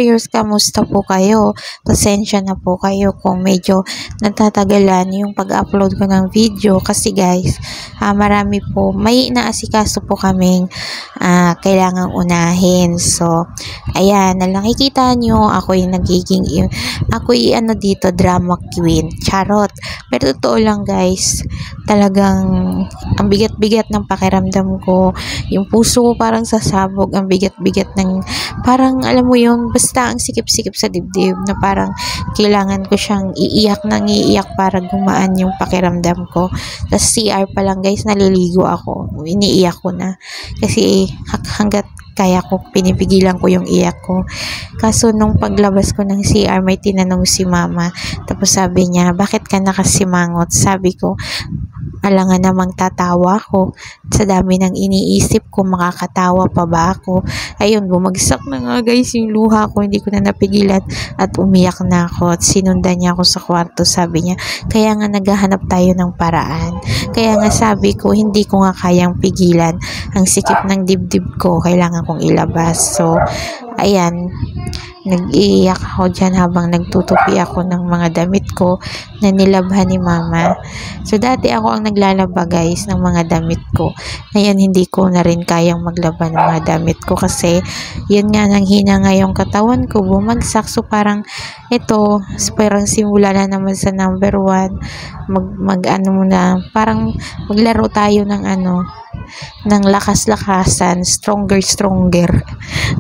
warriors, kamusta po kayo? Pasensya na po kayo kung medyo natatagalan yung pag-upload ko ng video kasi guys, marami po, may inaasikaso po kaming kailangang unahin. So, ayan, nakikita nyo, ako'y dito, drama queen. Charot. Pero totoo lang guys, talagang ang bigat-bigat ng pakiramdam ko. Yung puso ko parang sasabog, ang bigat-bigat ng parang alam mo yun, basta ang sikip-sikip sa dibdib na parang kailangan ko siyang iiyak para gumaan yung pakiramdam ko. Tapos CR pa lang guys, naliligo ako, iniiyak ko na kasi hanggat kaya ko, pinipigilan ko yung iyak ko. Kaso nung paglabas ko ng CR, may tinanong si mama, tapos sabi niya, bakit ka nakasimangot? Sabi ko, alangan namang tatawa ko sa dami ng iniisip ko, makakatawa pa ba ako? Ayun, bumagsak na nga guys yung luha ko, hindi ko na napigilan at umiyak na ako at sinundan niya ako sa kwarto. Sabi niya, kaya nga naghahanap tayo ng paraan. Kaya nga sabi ko, hindi ko nga kayang pigilan ang sikip ng dibdib ko, kailangan kong ilabas. So, ayan, nag-iiyak ako dyan habang nagtutupi ako ng mga damit ko na nilabhan ni mama. So, dati ako ang naglalaba guys ng mga damit ko. Ngayon, hindi ko na rin kayang maglaba ng mga damit ko kasi yun nga, nang hina nga yung katawan ko, bumagsak. So, parang ito, parang simula na naman sa number 1. Parang maglaro tayo ng ng lakas-lakasan, stronger.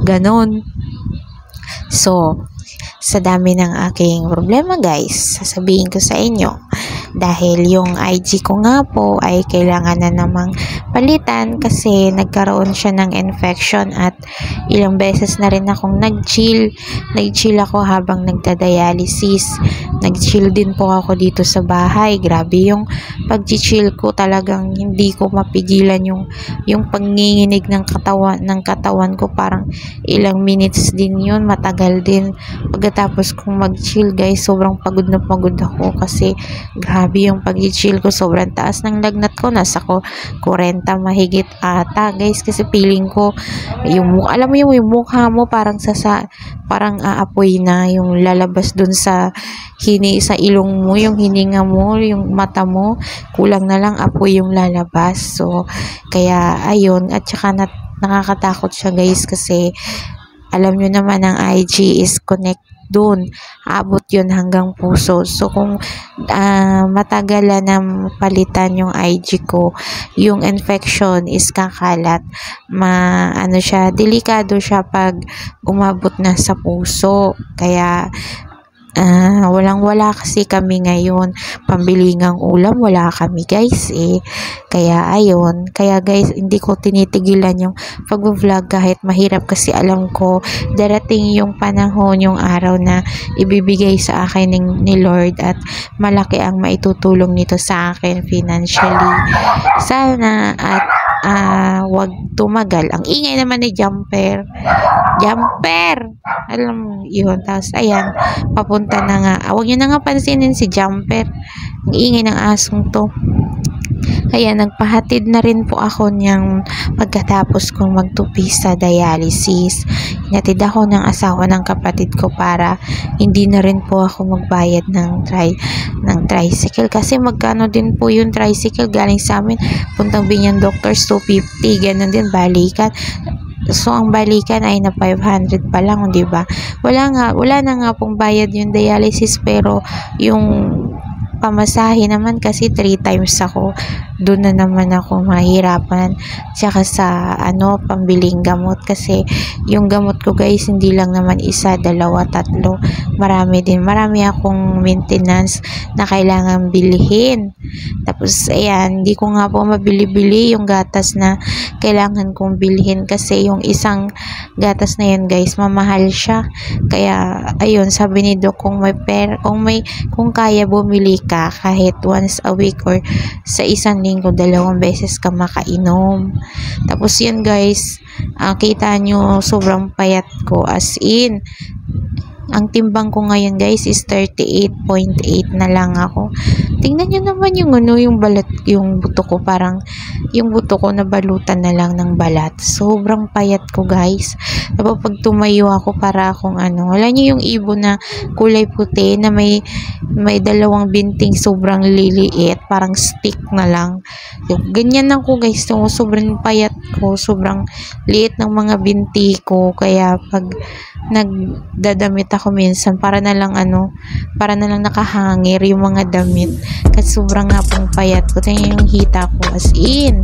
Ganon. So, sa dami ng aking problema guys, sasabihin ko sa inyo, dahil yung IG ko nga po ay kailangan na namang palitan kasi nagkaroon siya ng infection at ilang beses na rin akong nag-chill ako habang nagda-dialysis. Nag-chill din po ako dito sa bahay. Grabe yung pag-chill ko, talagang hindi ko mapigilan yung panginginig ng katawan ko. Parang ilang minutes din yun, matagal din. Pagkatapos kong mag-chill guys, sobrang pagod na pagod ako kasi grabe yung pag-chill ko, sobrang taas ng lagnat ko, nasa 40 mahigit ata guys, kasi feeling ko alam mo yung mukha mo parang aapoy na yung lalabas dun sa ilong mo, yung hininga mo, yung mata mo, kulang na lang apoy yung lalabas. So, kaya ayun, at saka nakakatakot siya guys kasi alam nyo naman ang IG is connect dun, abot yun hanggang puso. So, kung matagalan na palitan yung IG ko, yung infection is kakalat. Delikado siya pag umabot na sa puso. Kaya, walang-wala kasi kami ngayon. Pambilingang ulam, wala kami guys Kaya ayun, guys, hindi ko tinitigilan yung pag-vlog kahit mahirap kasi alam ko darating yung panahon, yung araw na ibibigay sa akin ni Lord at malaki ang maitutulong nito sa akin financially. Sana at wag tumagal. Ang ingay naman ni Jumper, alam mo yun. Tapos ayan, papunta na nga, wag nyo na nga pansinin si Jumper, ang ingay ng asong to. Kaya nagpahatid na rin po ako niyang pagkatapos kong magtupi sa dialysis. Hinatid ako ng asawa ng kapatid ko para hindi na rin po ako magbayad ng tricycle. Kasi magkano din po yung tricycle galing sa amin, puntang Binyang Doctors, 250, ganun din balikan. So, ang balikan ay na 500 pa lang, di ba? Wala na nga pong bayad yung dialysis, pero yung pamasahe naman kasi 3 times ako, doon na naman ako mahirapan. Tsaka sa pambiling gamot, kasi yung gamot ko guys, hindi lang naman 1, 2, 3, marami akong maintenance na kailangan bilhin. Tapos ayan, hindi ko nga po mabili-bili yung gatas na kailangan kong bilhin kasi yung isang gatas na yun guys, mamahal siya. Kaya ayun, sabi ni Doc, kung kaya bumili ka kahit once a week or sa isang linggo, 2 beses ka makainom. Tapos yun guys, kita nyo sobrang payat ko, as in ang timbang ko ngayon guys is 38.8 na lang ako. Tingnan nyo naman yung balat, yung buto ko parang yung buto ko nabalutan na lang ng balat. Sobrang payat ko guys. Tapos pag tumayo ako para akong ano, wala niyo yung ibon na kulay puti na may dalawang binting sobrang liliit, parang stick na lang. Ganyan ako guys. So, sobrang payat ko, sobrang liit ng mga binti ko. Kaya pag nagdadamit ako minsan, para na lang nakahangir yung mga damit. Kasi sobrang nga pong payat ko. Tingnan yung hita ko, as in.